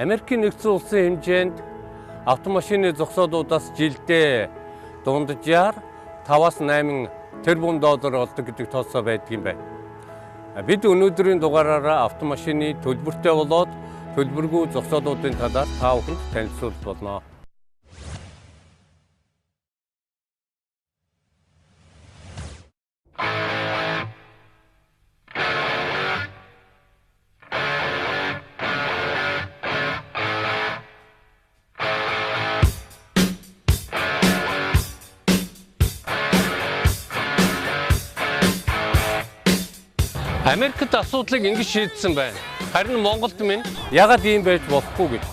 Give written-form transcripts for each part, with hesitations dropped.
Америкийн нэгдсэн улсын хэмжээнд автомашины зогсоолуудаас жилдээ дунджаар 5-аас 8 тэрбум доллар олдог гэдэг тооцоо байдаг юм байна. Бид өнөөдрийн дугаараараа автомашины төлбөртэй болоод төлбөргүй зогсоолуудын талаар та бүхэнд танилцуулж болно. Америкт асуудлыг ингэж шийдсэн байна. Харин Монголд минь яагаад ийм байж болохгүй гэж.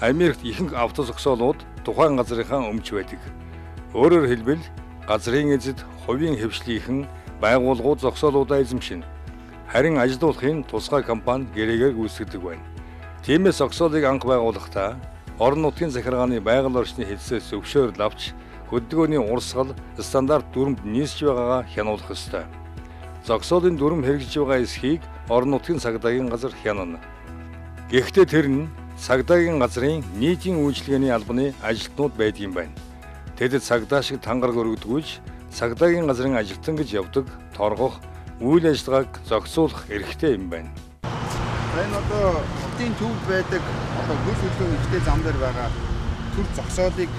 Америкт ихэнх автозогсоолууд тухайн газрынхаа өмч байдаг. Өөрөөр хэлбэл газрын эзэд хувийн хэвшлийнхэн байгууллагууд зогсоолуудаа эзэмшинэ. Харин ажилуулахын тусгай компани гэрээгээр гүйцэтгэдэг байна. Тиймээс зогсоолыг анх байгуулахдаа орон нутгийн захиргааны байгаль орчны хэлсээс зөвшөөрөл авч хөдөлгөөний урсгал стандарт дүрмд нийсж байгаагаа хянуулах ёстой. Зогсоолын дүрм хэрэгжиж байгаа эсхийг орон нутгийн цагдаагийн газар хянана. Гэхдээ тэр нь цагдаагийн газрын нийтийн үйлчилгээний албаны ажилтнууд байдаг юм байна. Тэд цагдаа шиг тангараг өргөдгүйж цагдаагийн газрын ажилтан гэж явдаг, торгох, үйл ажиллагааг зохицуулах эрхтэй юм байна. Энэ одоо хотын төвд байдаг одоо хөл хөдлөө ихтэй зам дээр байгаа төр зогсоолыг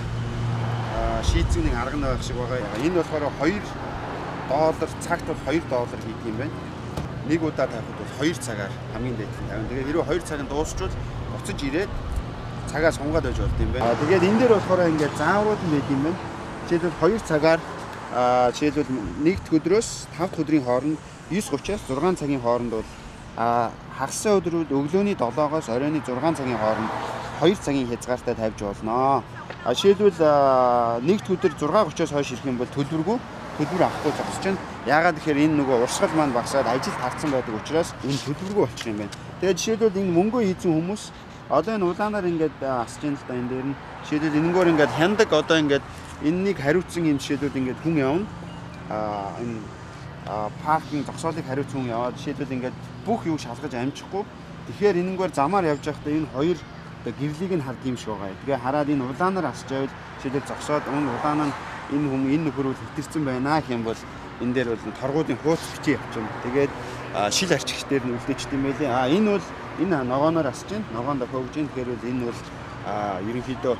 шийдсэн арга нь байх шиг байгаа. Энэ болохоор $2 цагт бол $2 хийдэг юм байна. Нэг удаа тавихад бол 2 цагаар хамгийн дээд нь тавина. Тэгээд хэрвээ 2 цагийн дуусчвал буцаж ирээд цагаа сунгаад байж болд юм байна. Тэгээд энэ дээр болохоор ингээд зааврууд нь байд юм байна. Жишээлбэл 2 цагаар жишээлбэл нэгд өдрөөс 5 өдрийн хооронд 9:30-аас 6 цагийн хооронд бол хагас өдрүүд өглөөний 7-оос оройн 6 цагийн хооронд 2 цагийн хязгаартай тавьж болно. Жишээлбэл нэгд өдөр 6:30-аас хойш ирэх юм бол төлбөр авахгүй зогсож байна. Яагаад гэхээр энэ нөгөө урсгал маань багасаад ажилд харцсан байдаг учраас энэ төлбөргүй болчих юм байна. Тэгээд жишээлбэл энэ мөнгөө хийсэн хүмүүс одоо энэ улаанаар ингээд асж ийн л да энэ дээр нь жишээлбэл энэгээр ингээд хяндаг одоо ингээд энэнийг хариуцсан юм жишээлбэл ингээд хүн явна. Энэ паркинг зогсоолыг хариуцсан хүн яваад жишээлбэл ингээд бүх юу шалгаж амжихгүй. Тэгэхээр энэгээр замаар явж байхдаа энэ хоёр гэрлийг нь хард юм шиг байгаа. Тэгээ хараад энэ улаанаар асж байвал жишээлбэл зогсоод улаан нь энэ хүн энэ нөхөр бол хэтэрсэн байна гэх юм бол энэ дээр бол торгуудын хууц бичиж явчихна. Тэгээд шил арчигч дээр нь үлдээчт юм байлээ. Энэ бол энэ ногооноор асж байна. Ногоонд хөвж байна. Тэгэхээр бол энэ бол ерөнхийдөө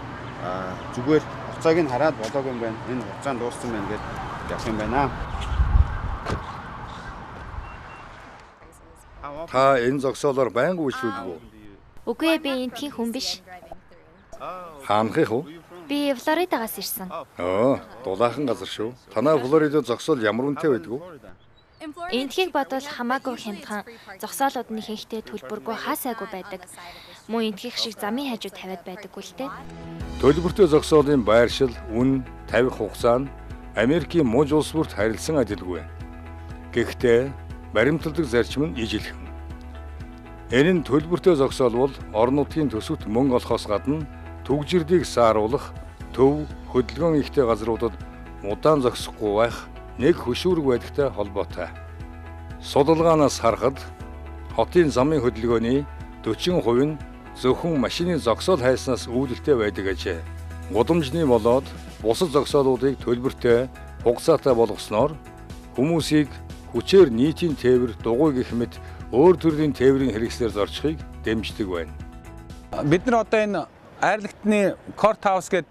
зүгээр хугацааг нь хараад болоог юм байна. Энэ хугацаанд дууссан байна гэж явах юм байна. Та энэ зогсоолоор байнга үйлчлүүлдэг үү? Үгүй би энтхийн хүн биш. Хаанхих уу? Би Флоридагаас ирсэн. Дулаахан газар шүү. Танай Флоридад зогсоол ямар үнэтэй байдаг вэ? Энтхийг бодвол хамаагүй хямдхан зогсоолууд нь хийхдээ төлбөргүй хаасаагүй байдаг. Мөн энтхих шиг замын хажууд тавиад байдаггүй л дээ. Төлбөртэй зогсоолын байршил, үн, тавих хугацаа нь Америкийн муж улс бүрт харилцан адилгүй. Гэхдээ баримтлагдаг зарчим нь ижилхэн. Энэ нь төлбөртэй зогсоол бол орон нутгийн төсөвт мөнгө олохоос гадна түгжирдийг сааруулах, төв, хөдөлгөөн ихтэй газруудад удаан зогсохгүй байх нэг хөшүүрэг байдагтай холбоотой. Судалгаанаас харахад хотын замын хөдөлгөөний 40% нь зөвхөн машины зогсоол хайснаас үүдэлтэй байдаг ажээ. Гудамжны болоод бусад зогсоолуудыг төлбөртэй, хугацаатай болгосноор хүмүүсийг хүчээр нийтийн тээвэр, дугуй гэх мэт өөр төрлийн тээврийн хэрэгслээр зорчихыг дэмждэг байна. Бид нар одоо энэ Айрлагтны Court House гээд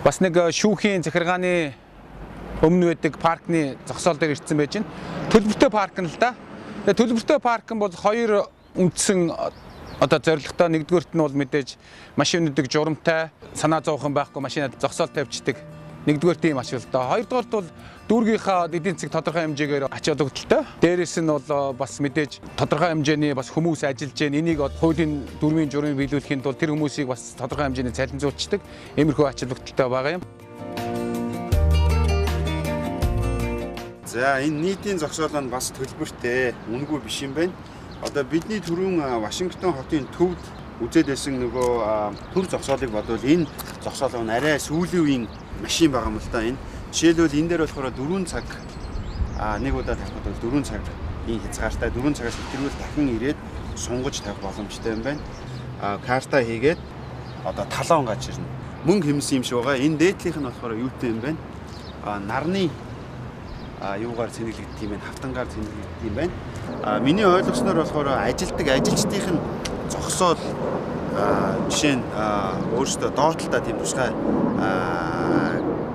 бас нэг шүүхийн захиргааны өмнө байдаг паркны зогсоол дээр ирсэн байж байна. Төлбөртэй парк нь л да. Тэгээ төлбөртэй парк нь бол хоёр үндсэн одоо зорилготой. Нэгдүгээрт нь бол мэдээж машинуудыг журамтай, санаа зовхон байхгүй машинад зогсоол тавьчихдаг. Нэгдүгээр тийм ачаалтаа. Хоёрдугаарт бол дүүргийнхаа эдийн засаг тодорхой хэмжээгээр ач холбогдолтой. Дээрээс нь бол бас мэдээж тодорхой хэмжээний бас хүмүүс ажиллаж байна. Энийг хуулийн дүрмийн журмын биелүүлэхэд бол тэр хүмүүсийг бас тодорхой хэмжээний цалинжуулцдаг. Иймэрхүү ач холбогдолтой байгаа юм. За энэ нийтийн зогсоол нь бас төлбөртэй, үнэгүй биш юм байна. Одоо бидний түрүүн Вашингтон хотын төвд үзээд байсан нөгөө төр зогсоолыг бодвол энэ зогсоол нь арай сүүлийн үеийн машин байгаа юм л да энэ. Жишээлбэл энэ дээр болохоор 4 цаг нэг удаа тавихад бол 4 цаг ийм хязгаартай 4 цагаас илэрвэл дахин ирээд сунгаж тавих боломжтой юм байна. Карта хийгээд одоо талон гажирна. Мөнгө хэмсэн юм шиг байгаа. Энэ дээдлийнх нь болохоор юутай юм байна? Нарны юугаар цэнэглэгдэх юм байна? Хавтангаар цэнэглэгдэх юм байна. Миний ойлгосноор болохоор ажилчдын зогсоол жишээ нь өөрөөсөө доотлолтой тийм тусгай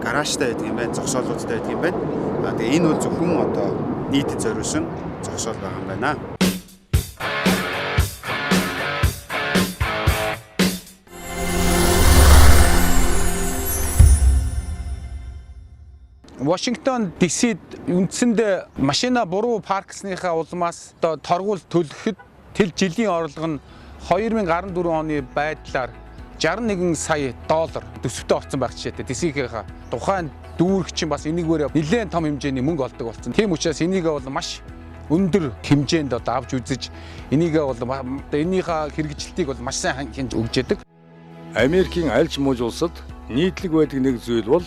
гаражтай байдаг юм байна, зогсоолуудтай байдаг юм байна. Тэгээ энэ бол зөвхөн одоо нийтэд зориулсан зогсоол байгаа юм байна. Вашингтон DC-д үндсэндээ машина буруу парксныхаа улмаас одоо торгуул төлөхөд тэл жилийн орлого нь 2014 оны байдлаар 61 сая доллар төсөвтэй орсон байх жишээтэй. DC-ийнхаа тухайн дүүрэгч бас энийгээр нэлээд том хэмжээний мөнгө олдог болсон. Тийм учраас энийг бол маш өндөр хэмжээнд одоо авч үзэж энийгээ бол энийхээ хэрэгжилтийг бол маш сайн хянж өгч яадаг. Америкийн аль ч муж улсад нийтлэг байдаг нэг зүйл бол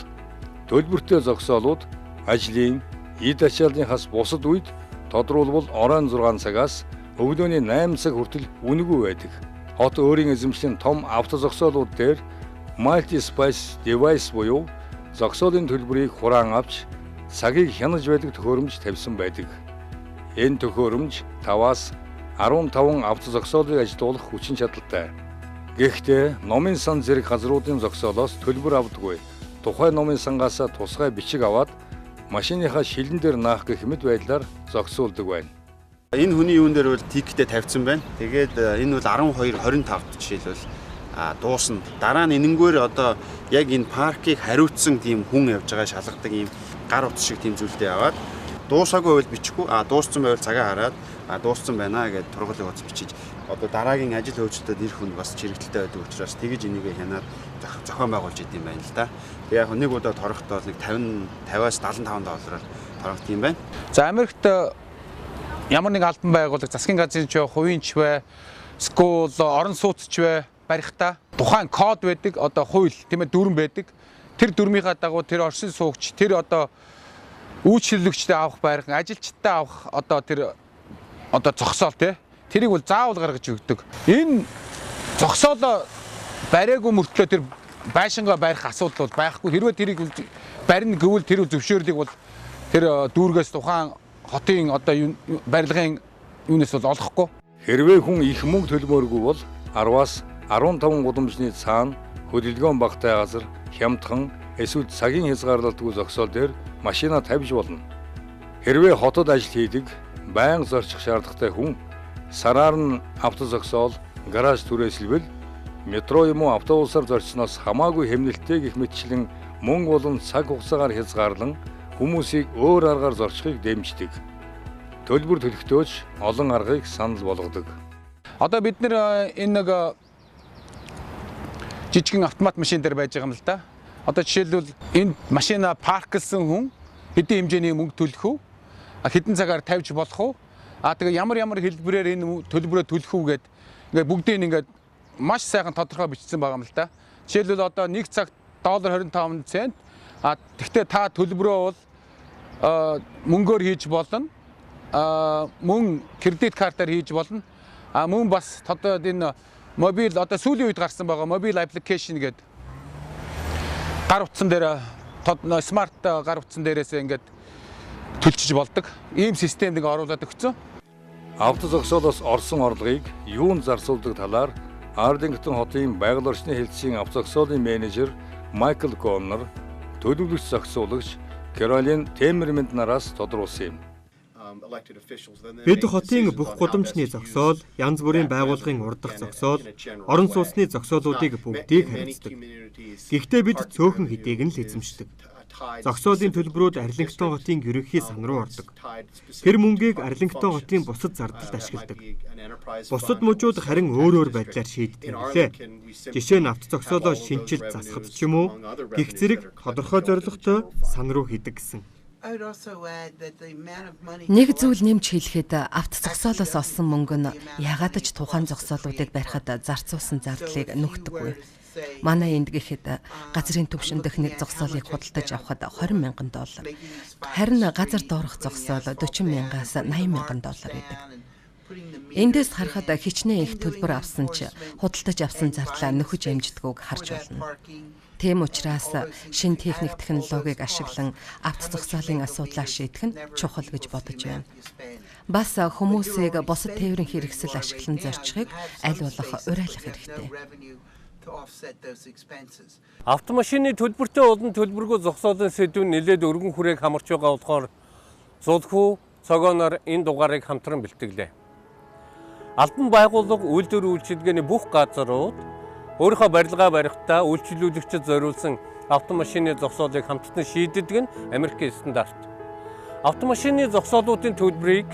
төлбөртэй зогсоолууд ажлын эд ачааллынхаас бусад үед тодруулбал оройн 6 цагаас өглөөний 8 цаг хүртэл үнэгүй байдаг. Хот өөрийн эзэмшлийн том автозогсоолууд дээр multi space device буюу зогсоолын төлбөрийг хураан авч цагийг хянаж байдаг төхөөрөмж тавьсан байдаг. Энэ төхөөрөмж 5-аас 15 автозогсоолыг ажилуулах хүчин чадалтай. Гэхдээ номын сан зэрэг газруудын зогсоолоос төлбөр авдаггүй. Тухайн номын сангаас тусгай бичиг аваад машиныхаа шилэн дээр наах гэх мэт байдлаар зогсуулдаг байна. Энэ хүний юун дээр бол тиктэй тавьсан байна. Тэгээд энэ бол 12:25-д жишээлбэл дуусна. Дараа нь энэнгээр одоо яг энэ паркийг хариуцсан тийм хүн явж байгаа шалгадаг ийм гар утас шиг тийм зүйлтэй яваад дуусаагүй бол бичихгүй. Дууссан байвал цагаа хараад дууссан байна гэж тургуулыг утас бичиж одоо дараагийн ажил хөөцөлтөд ирэх хүн бас чирэгдэлтэй байдаг учраас тэгэж энийг хянаад зохион байгуулж идэв юм байна л да. Тэг яг нэг удаа торгохдоо нэг 50-аас 75 доллараар торгох юм байна. За Америкт ямар нэг албан байгууллага засгийн газрын ч бай, хувийн ч бай, скул, орон сууц ч бай барихтаа тухайн код байдаг, одоо хууль тийм ээ дүрм байдаг. Тэр дүрмийнхаа дагуу тэр оршин суугч, тэр одоо үйлчлүүлэгчтэй авах байрхан, ажилчтай авах одоо тэр одоо зогсоол тий. Тэрийг бол заавал гаргаж өгдөг. Энэ зогсоолоо бариагүй мөртлөө тэр байшингаа барих асуудал бол байхгүй. Хэрвээ тэрийг барина гэвэл тэр зөвшөөрлийг бол тэр дүүргээс тухайн хотын одоо барилгын юунаас бол олохгүй. Хэрвээ хүн их мөнгө төлмөөргүй бол 10-аас 15 гудамжны цаана хөдөлгөөн багтай газар, хямдхан эсвэл цагийн хязгаарлалтгүй зогсоол дээр машина тавьж болно. Хэрвээ хотод ажил хийдэг, байнга зорчих шаардлагатай хүн сараар нь автозогсоол, гараж түрээсэлбэл метро юм уу автобусаар зорчсноос хамаагүй хэмнэлттэй гэх мэтчлэн мөнгө болон цаг хугацаагаар хязгаарлан хүмүүсийг өөр аргаар зорчихыг дэмждэг. Төлбөр төлөхдөөч олон аргыг санал болгодог. Одоо бид нэр энэ нэг жижигэн автомат машин дээр байж байгаа юм л да. Одоо жишээлбэл энэ машина парклсан хүн хэдийн хэмжээний мөнгө төлөх үү? Хэдэн цагаар тавьж болох уу? Тэгээ ямар хэлбэрээр энэ төлбөрөө төлөх үү гэд ингээд бүгдийг ингээд маш сайхан тодорхой бичсэн байгаа юм л да. Жишээлбэл одоо 1 цагт $25 цент. Тэгвэл та төлбөрөө бол мөнгөөр хийж болно. Мөн кредит картаар хийж болно. Мөн бас одоо энэ мобил одоо сүүлийн үед гарсан байгаа мобил аппликейшн гэдэг гар утсан дээр смарт гар утсан дээрээс ингээд төлчиж болдог. Ийм системийг оруулаад өгсөн. Автозогсоолоос орсон орлогыг юунд зарцуулдаг талаар Ардингтон хотын байгаль орчны хэлтсийн автозогсоолын менежер Майкл Коннор, төлөвлөгч зогсуулагч Каролин Темермент нараас тодруулсан юм. Бид хотын бүх гудамжны зогсоол, янз бүрийн байгууллагын урдах зогсоол, орон сууцны зогсоолуудыг бүгдийг хариуцдаг. Гэхдээ бид цөөхөн хэдийг нь л эзэмшдэг. Зогсоолын төлбөрүүд Арлингтон хотын ерөнхий сан руу ордог. Тэр мөнгийг Арлингтон хотын бусад зардалд ашигладаг. Бусад мужууд харин өөр байдлаар шийддэг юм лээ. Жишээ нь автозогсоолоо шинчил засахад ч юм уу гих зэрэг тодорхой зорилготой сан руу хийдэг гэсэн. Нэг зүйл нэмж хэлэхэд авто зогсоолоос олсон мөнгө нь ягаад ч тухайн зогсоолуудыг барихад зарцуулсан зардлыг нөхдөггүй. Манай энд гэхэд газрын түвшиндх нэг зогсоолыг худалдаж авахад $20,000. Харин газар доорх зогсоол $40,000-аас $80,000 байдаг. Эндээс харахад хичнээн их төлбөр авсан ч худалдаж авсан зардлаа нөхөж амждаггүйг харж байна. Тийм учраас шинэ техник технологиг ашиглан авто зогсоолын асуудлаа шийдэх нь чухал гэж бодож байна. Бас хүмүүсийг бусад тээврийн хэрэгсэл ашиглан зорчихыг аль болох уриалгах хэрэгтэй. Автомашины төлбөртэй болон төлбөргүй зогсоолын сэдвүүд нэлээд өргөн хүрээг хамарч байгаа болохоор Зулхүү цогооноор энэ дугаарыг хамтран бэлтгэлээ. Албан байгууллага үйлдвэр үйлчилгээний бүх газрууд өөрийнхөө барилгаа барихдаа үйлчлүүлэгчид зориулсан автомашины зогсоолыг хамтдан шийддэг нь Америкийн стандарт. Автомашины зогсоолуудын төлбөрийг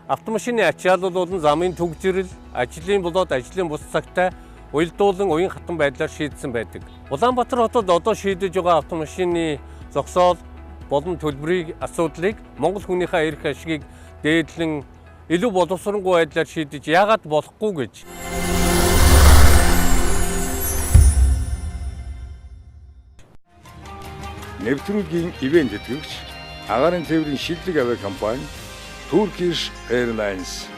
автомашины ачаалал болон замын түгжирэл, ажлын болоод ажлын бус цагтаа уялдуулан уян хатан байдлаар шийдсэн байдаг. Улаанбаатар хотод одоо шийдэж байгаа автомашины зогсоол болон төлбөрийн асуудлыг Монгол хүнийхээ эрх ашигыг дээдлэн илүү боловсронгүй байдлаар шийдэж яагаад болохгүй гэж Нэвтрүүлгийн ивент тэтгэгч агаарын тээврийн шилдэг авиакомпани Turkish Airlines.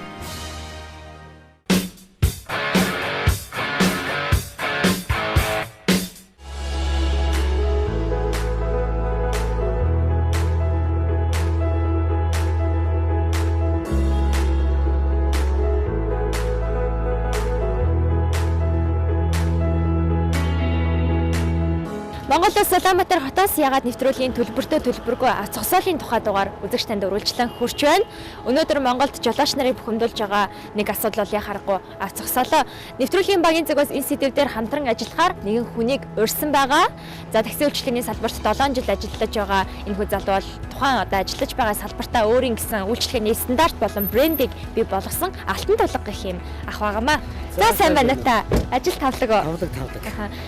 Монголоос Улаанбаатар хотоос ягаад нэвтрүүлгийн төлбөртэй төлбөргүй зогсоолын тухай дугаар үзэгч танд үргэлжлэн хүрч байна. Өнөөдөр Монголд жолооч нарыг бухимдуулж байгаа нэг асуудал бол яхахгүй зогсоолоо нэвтрүүлгийн багийн зүгээс энэ сэдвээр хамтран ажиллахаар нэгэн хүнийг урьсан байгаа. За такси үйлчлэгээний салбарт 7 жил ажиллаж байгаа энэ хүн залуу бол тухайн одоо ажиллаж байгаа салбартаа өөрийн гэсэн үйлчлэгээний стандарт болон брендийг бий болгосон алтан тулга гэх юм ах байгаамаа. За сайн байна та. Ажил тавлаг уу? Тавлаг.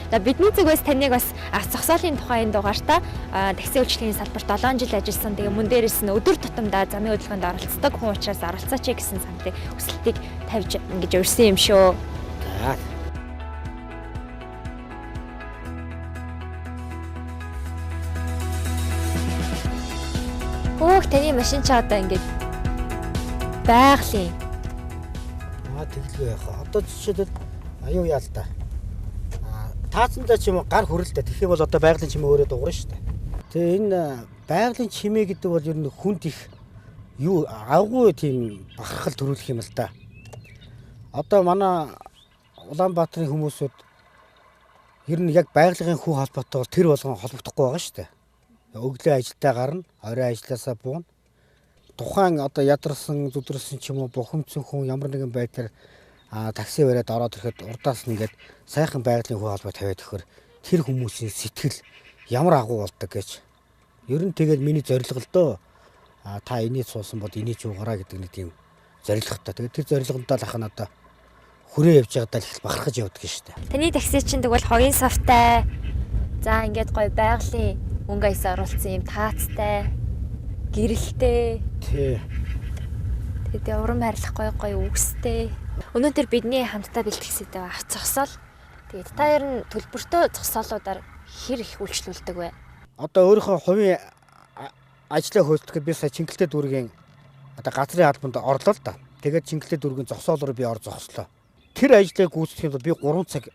За бидний зүгээс таныг бас зогсоолын тухайн дугаартаа такси үйлчлэгээний салбарт 7 жил ажилласан. Тэгээ мөн дээрээс нь өдөр тутамдаа замын хөдөлгөөнд оролцдог хүн учраас оролцооч гэсэн саналыг хүсэлтийг тавьж ингэж урьсан юм шүү. Хөөх таны машин ч одоо ингэж байгалийн. Тэглгүй яхаа. Одоо жишээлбэл аюу яал та. Таацсандаа ч юм уу гар хүрэлтэй. Тэгэх юм бол одоо байгалийн чимээ өөрөө дуурна шүү дээ. Тэгээ энэ байгалийн чимээ гэдэг бол ер нь хүнд их юу агуу тийм бахархал төрүүлэх юм л да. Одоо манай Улаанбаатарын хүмүүсүүд ер нь яг байгалийн хүн холбоотойгоор тэр болгон холбогдохгүй байгаа шүү дээ. Өглөө ажилдаа гарна, орой ажилласаа буuna. Тухайн одоо ядарсан, зүдрсэн ч юм уу бухимдсан хүн ямар нэгэн байдлаар такси бариад ороод ирэхэд урдаас нь ингээд сайхан байгалийн хүн холбоо тавиад өгөхөр тэр хүмүүсийн сэтгэл ямар агуу болдог гэж. Ер нь тэгээд миний зорилго л доо. Та энийг суусан бол энийг ч угаараа гэдэг нэг тийм зорилготой. Тэгээд тэр зорилгондоо л ахна одоо хүрээ явж байгаадаа л их бахархаж явдаг шүү дээ. Таны такси чинь тэгвэл хогийн савтай. За ингээд гоё байгалийн мөнгө аяс оруулсан юм таацтай. Гэрэлтэй. Тий. Тэгээд уран хайрлах гоё үгстэй. Өнөөдөр бидний хамтдаа бэлтгэсэн зогсоол. Тэгээд та ер нь төлбөртэй зогсоолуудаар хэр их үйлчлүүлдэг вэ? Одоо өөрийнхөө хувийн ажлаа хөөцөхөд би сая Чингэлтэй дүүргийн одоо газрын албанд орлоо л да. Тэгээд Чингэлтэй дүүргийн зогсоол руу би ор зогслоо. Тэр ажлыг гүйцэтгэхэд би 3 цаг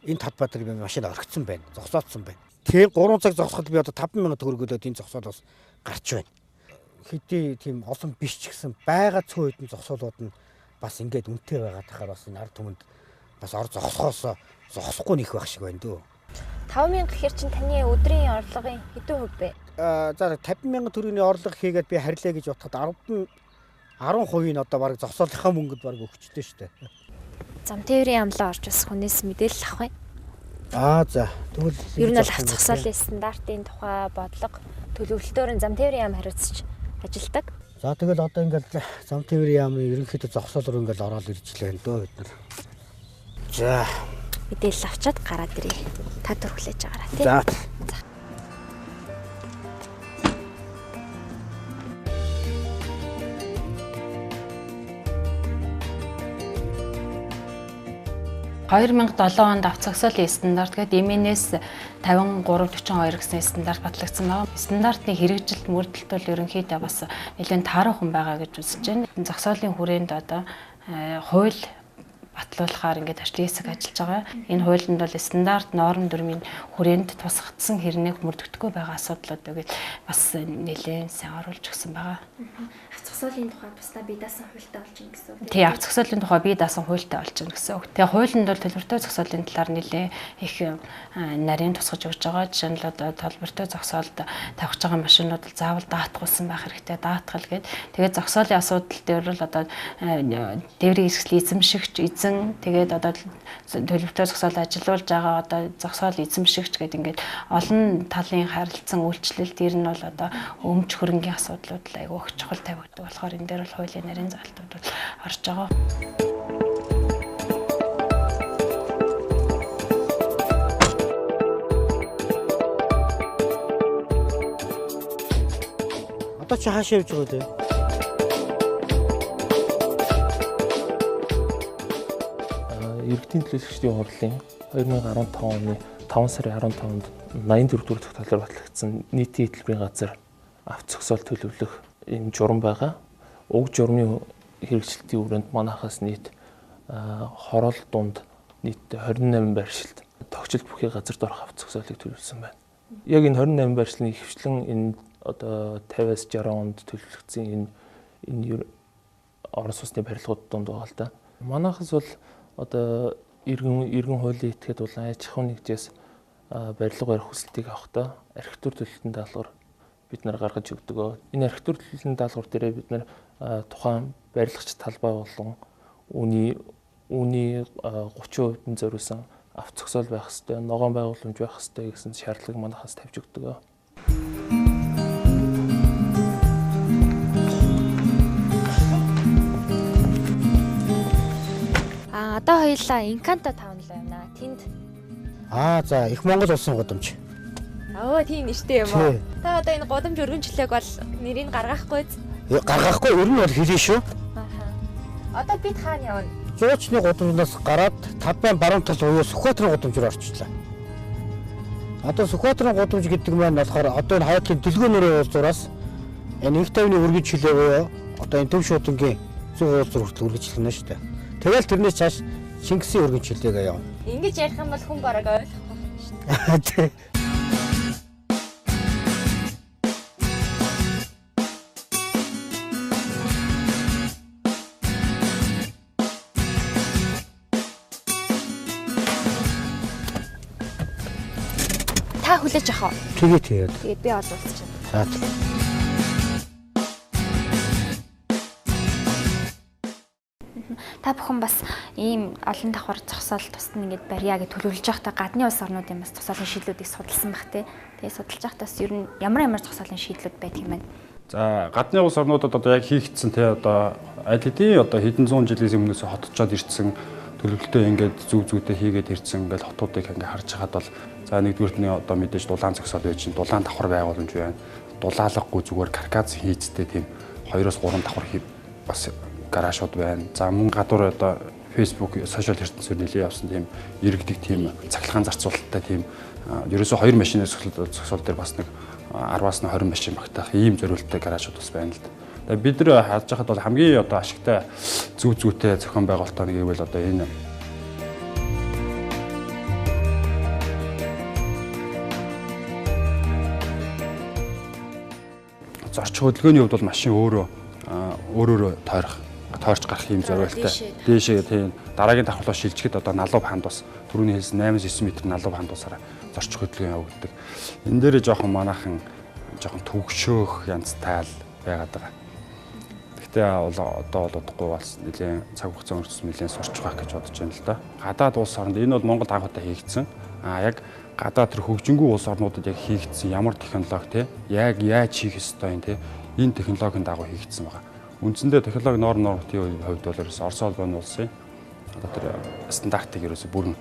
энэ Талбайдар би машин орхицсан байна. Зогсоодсон байна. Тэгээд 3 цаг зогсоход би одоо 5,000 төгрөгөд энэ зогсоолоос гарч байна. Хэдий тийм олон биш ч гэсэн байгаа цөөн хэдэн зогсоолууд нь бас ингээд үнэтэй байгаа тахаар бас энэ ард түмэнд бас ор зогсохоос зогсохгүй нэх байх шиг байна дөө. 5,000 гэхэр чинь таны өдрийн орлогын хэдэн хувь бэ? За 50,000 төгрөгийн орлого хийгээд би харьлаа гэж бодоход 10% нь одоо баг зогсоолынхаа мөнгөд баг өгчтэй шүү дээ. Зам тээврийн амлаа орж бас хүнээс мэдээлэл авах юм. За тэгвэл ер нь бол зогсоолын стандартын тухай бодлого төлөвлөлтөөр зам тээврийн ам хариуцж ажилдаг. За тэгэл одоо ингээд зам тээврийн яамны ерөнхийдөө зогсоол руу ингээд ороод иржлээ дөө бид нар. За мэдээлэл авчаад гараад ирье. Та түр хүлээж байгаарай тий. За. 2007 онд авто зогсоолын стандарт гэдэг MNS 5342 гэсэн стандарт батлагдсан байна. Стандартны хэрэгжилт мөрдөлт бол ерөнхийдөө бас нэлээд таарах хүн байгаа гэж үзэж байна. Зогсоолын хүрээнд одоо хууль батлуулахаар ингээд ажлын хэсэг ажиллаж байгаа. Энэ хуулинд бол стандарт норм дүрмийн хүрээнд тусгагдсан хэрнээх мөрдөгдөхгүй байгаа асуудлууд өгөөд бас нэлээд сайн оруулж өгсөн байгаа. Зогсоолын тухай бусдаа бие даасан хуультай болж байна гэсэн үг. Тий, авто зогсоолын тухай бие даасан хуультай болж байна гэсэн үг. Тэгээ хуулинд бол төлбөртэй зогсоолын талаар нэлээд их нарийн тусгаж өгч байгаа. Жишээ нь одоо төлбөртэй зогсоолд тавьж байгаа машинууд заавал даатгуулсан байх хэрэгтэй. Даатгал гээд тэгээд зогсоолын асуудал дээр бол одоо дээврийн хэсгэл эзэмшигч эзэн тэгээд одоо төлбөртэй зогсоол ажиллуулж байгаа одоо зогсоол эзэмшигч гэдэг ингээд олон талын харилцан үйлчлэл дээр нь бол одоо өмч хөрөнгийн асуудлууд л айгүй их чухал тавигддаг болохоор энэ дээр бол хуулийн нарийн залтууд бол орж байгаа. Одоо чи хаашаа явж байгаа вэ? Иргэдийн төлөөлөгчдийн хурлын 2015 оны 5 сарын 15-нд 84 дугаар тогтоолоор батлагдсан нийтийн хөтөлбөрийн газар авто зогсоол төлөвлөх энэ журам байгаа. Уг журмын хэрэгжилтийн хүрээнд манайхаас нийт хороол дунд нийт 28 байршилд тогтчлт бүхий газарт орох авто зогсоолыг төлөвлөсөн байна. Яг энэ 28 байршлын ихэвчлэн энэ одоо 50-аас 60 онд төлөвлөгдсөн энэ орон сууцны барилгууд донд байгаа л да. Манайхаас бол одоо иргэн хуулийн этгээд болон аж ахуйн нэгжээс барилга барих хүсэлтийг авахдаа архитектур төлөлтөнд даалгавар бид нар гаргаж өгдөг. Энэ архитектур төлөлтөнд даалгавар дээрээ бид нар тухайн барилгач талбай болон үүний 30% зориулсан авто зогсоол байх ёстой, ногоон байгууламж байх ёстой гэсэн шаардлага манайхаас тавьж өгдөг. Одоо хоёулаа Инканто тавнал байна. Тэнд За их Монгол улсын гудамж. Тийм нэртэй юм уу? Та одоо энэ гудамж өргөнчлөөг бол нэрийг гаргахгүй. Гаргахгүй ер нь бол хэлээ шүү. Одоо бид хаана явна? Жуучны гудамжнаас гараад тавбайн баруун тал буюу Сүхбаатарын гудамж руу орчихлаа. Одоо Сүхбаатарын гудамж гэдэг маань болохоор одоо энэ хаягийн дэлгөөнөрөө уулзуураас энэ их тавны өргөж хилээ буюу одоо энэ төв шуудангийн зөв уулзуур хүртэл үргэлжлэнэ шүү дээ. Тэгэл тэрнээс цааш Шингисийн өргөн чөлөөгээ явна. Ингэж ярих юм бол хүн бараг ойлгохгүй шүү дээ. Та хүлээж авах уу? Тэгээд. Тэгээд би олуулчихсан. Та бүхэн бас ийм олон давхар зогсоол тусад ингээд барья гэж төлөвлөж байхдаа гадны улс орнуудын бас зогсоолын шийдлүүдийг судалсан бах тий. Тэгээ судалж байхдаас ер нь ямар зогсоолын шийдлүүд байдаг юм бэ? За гадны улс орнуудад одоо яг хийгдсэн тий одоо аль хэдийн одоо хэдэн зуун жилийн өмнөөс хотчоод ирсэн төлөвлөлтөө ингээд зүг зүйтэй хийгээд ирсэн ингээд хотуудыг ингээд харж хахад бол за нэгдүгürt нь одоо мэдээж дулаан зогсоол байж чинь дулаан давхар байгууламж байна. Дулаалгагүй зүгээр каркас хийцтэй тийм 2-3 давхар бас гаражууд байна. За мөн гадуур одоо Facebook, сошиал ертөнцөөр нэлээд явсан тийм иргэдэг тийм цахилгаан зарцуулалттай тийм ерөөсөө 2 машины зогсоол дээр бас нэг 10-аас нь 20 машин багтаах ийм зориулттай гаражууд бас байна л да. Тэгээ бид нар харж байхад бол хамгийн одоо ашигтай зүг зүйтэй зохион байгуулалтаа нэг гэвэл одоо энэ зорчих хөдөлгөөний хувьд бол машин өөрөөрөө тойрч гарах юм зориултаа. Дээшээ тийм дараагийн давхарлаа шилжихэд одоо налуу ханд бас түрүүний хэлсэн 8-9 м налуу ханд басараа зорчих хөдөлгөөн явагддаг. Энэ дээр жоохон манайхан жоохон төгшөөх янзтай л байгаад байгаа. Гэхдээ одоо бол удахгүй бас нэлийн цаг хугацаа өнгөрсөн нэлийн сурч байх гэж бодож байна л да. Гадаад улс орнд энэ бол Монгол агуултай хийгдсэн. Яг гадаад тэр хөгжингүй улс орнуудад яг хийгдсэн ямар технологи те яг яаж хийх ёстой юм те энэ технологийн дагуу хийгдсэн байгаа. Үндсэндээ технологи нормын хувьд бол ерөөс Орос улсын улсын одоо тэр стандартыг ерөөс бүрэн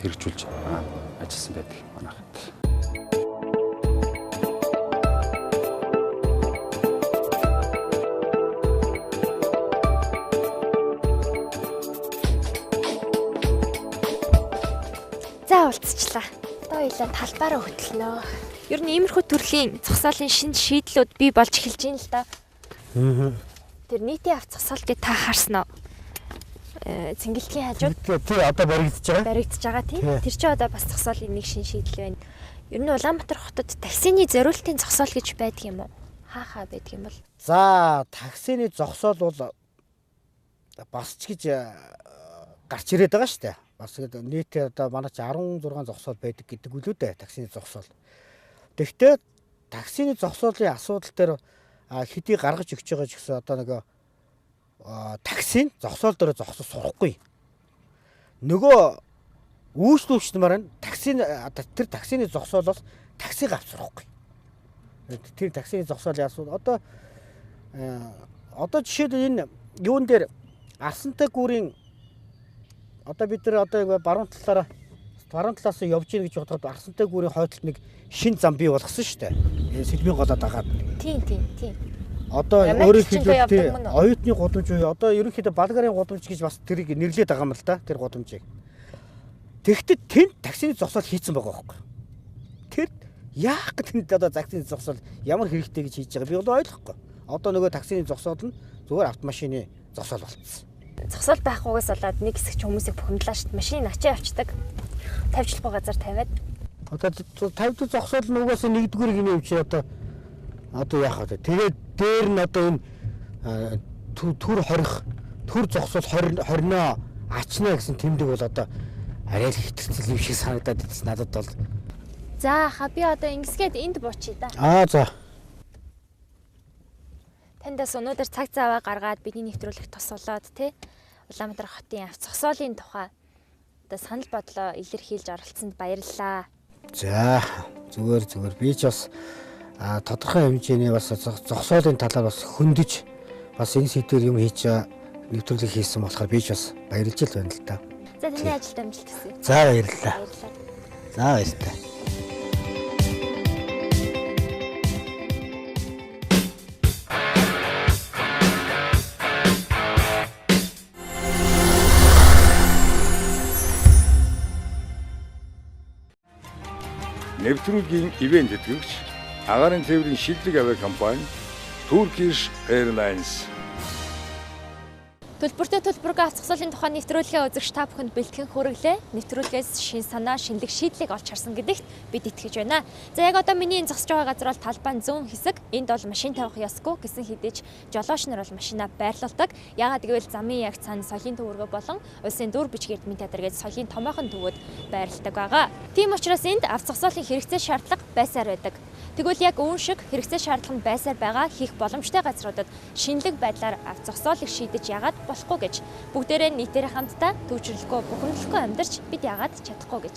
хэрэгжүүлж ажилласан байдаг манайхад. хоёлаа талбаараа хөтлөнө. Ер нь иймэрхүү төрлийн зогсоолын шинэ шийдлүүд бий болж эхэлж байна л да. Тэр нийтийн авто зогсоол гэж та харсан уу? Цэнгэлтгийн хажууд тий одоо баригдаж байгаа тийм. Тэр чинь одоо бас зогсоолын нэг шинэ шийдэл байна. Ер нь Улаанбаатар хотод таксины зориултын зогсоол гэж байдаг юм уу? Хаахаа байдаг юм бол. За таксины зогсоол бол бас ч гэж гарч ирээд байгаа шүү дээ. Бас нийтээ одоо манай чи 16 зогсоол байдаг гэдэг үлээ дээ таксины зогсоол. Тэгэхдээ таксины зогсоолын асуудал дээр хэдий гаргаж өгч байгаа ч гэсэн одоо нөгөө таксийн зогсоол дээр зогсож сурахгүй. Нөгөө үйлчлүүлэгч нар нь тэр таксины зогсоолоос таксиг авч сурахгүй. Тэр таксины зогсоолын асуудал одоо жишээлбэл энэ юун дээр Арсантай гүүрийн одоо бид нар одоо баруун талаас явж ийн гэж бодоход Арсантай гүүрийн хойдолд нэг шин зам бий болгосон шүү дээ. Сэлмийн голоо дагаад. Тийм. Одоо өөрөөр хэлбэл оюутны гудамж уу одоо ерөнхийдөө Балгарын гудамж гэж бас тэрийг нэрлээд байгаа юм л да тэр гудамжийг. Тэгэхдээ тэнд таксины зогсоол хийцэн байгаа байхгүй. Тэр яах гэдэнд одоо таксины зогсоол ямар хэрэгтэй гэж хийж байгаа би бол ойлгохгүй. Одоо нөгөө таксины зогсоол нь зүгээр автомашины зогсоол болчихсон. Зогсоол байхгүйгээс болоод нэг хэсэг хүмүүсийг бухимдлаа шүү дээ. Машиныг ачаа авчдаг. Тавьчлахгүй газар тавиад. Одоо тавьдаг зогсоол нь угаасаа нэгдүгээр гинэ юм чи одоо яах вэ? Тэгээд дээр нь одоо энэ төр хорих, төр зогсоол хорноо ачна гэсэн тэмдэг бол одоо арай л хэтэрцэл юм шиг санагдаад байна надад бол. За би одоо ингэсгээд энд буучъя да. За. Тандас өнөөдөр цаг цаваа гаргаад бидний нэвтрүүлэх тусалаад тий Улаанбаатар хотын авто зогсоолын тухай одоо санал бодлоо илэрхийлж оролцсонд баярлалаа. За зүгээр би ч бас тодорхой хэмжээний бас зогсоолын талаар бас хөндөж бас энэ сэдвээр юм хийж нэвтрүүлэг хийсэн болохоор би ч бас баярлж байна л да. За таны ажилд амжилт хүсье. За баярлалаа. За баярлалаа. Нэвтрүүлгийн ивент тэтгэгч Агаарын тээврийн шилдэг авиа компани Turkish Airlines. Төлбөртэй төлбөргүй авто зогсоолын тухай нэвтрүүлгээ үзэгч та бүхэнд бэлтгэн хүргэлээ. Нэвтрүүлгээс шин санаа, шинэлэг шийдлийг олж харсан гэдэгт бид итгэж байна. За яг одоо миний энэ зогсож байгаа газар бол талбайн зүүн хэсэг. Энд бол машин тавих ёсгүй гэсэн хэдиж жолооч нар бол машинаа байрладаг. Яагаад гэвэл замын яг цаана соёлын төвөргөө болон улсын дүр бичгийн эрдмийн театр гэж соёлын томоохон төвөд байрладаг байгаа. Тийм учраас энд авто зогсоолын хэрэгцээ шаардлага байсаар байдаг. Тэгвэл яг үүн шиг хэрэгцээ шаардлага нь байсаар байгаа хийх боломжтой газруудад шинэлэг байдлаар авто зогсоолыг шийдэж яагаад болохгүй гэж бүгдээрээ нийтээрээ хамтдаа төвчрлөхгүй бухимдлахгүй амьдарч бид яагаад чадахгүй гэж.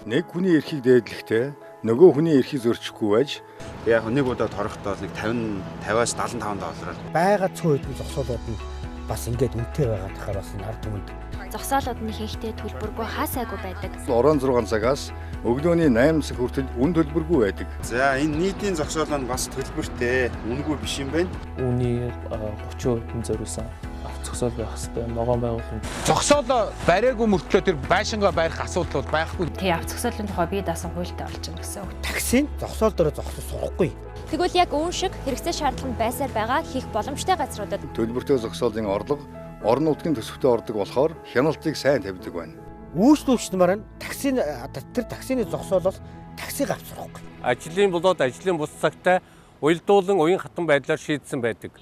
Нэг хүний эрхийг дээдлэхдээ нөгөө хүний эрхийг зөрчихгүй байж яг нэг удаа торохтой нэг 50-аас 75 доллараар байгаа цөөн хэдэн зогсоолууд нь бас ингээд үнэтэй байгаа тахаар бас ард түмэнд зогсоолууд нь хийхдээ төлбөргүй хаасайгүй байдаг. Орон 6 цагаас өглөөний 8 цаг хүртэл үн төлбөргүй байдаг. За энэ нийтийн зогсоол нь бас төлбөртэй, үнэгүй биш юм байна. Үүний 30% зориулсан авто зогсоол байх хэрэгтэй. Ногоон байгууллагын Зогсоол бариагүй мөртлөө тэр байшингаа барих асуудал бол байхгүй. Тий авто зогсоолын тухай бие даасан хуультай болж байна гэсэн үг. таксийн зогсоол дээр зогсож сурахгүй. Тэгвэл яг үүн шиг хэрэгцээ шаардлага нь байсаар байгаа хийх боломжтой газруудад Төлбөртэй зогсоолын орлого орон нутгийн төсөвтэй ордог болохоор хяналтыг сайн тавьдаг байна. Үйлчлүүлэгч нар нь таксины зогсоолоос таксиг авч сурахгүй. Ажлын болоод ажлын бус цагтаа уялдуулан уян хатан байдлаар шийдсэн байдаг.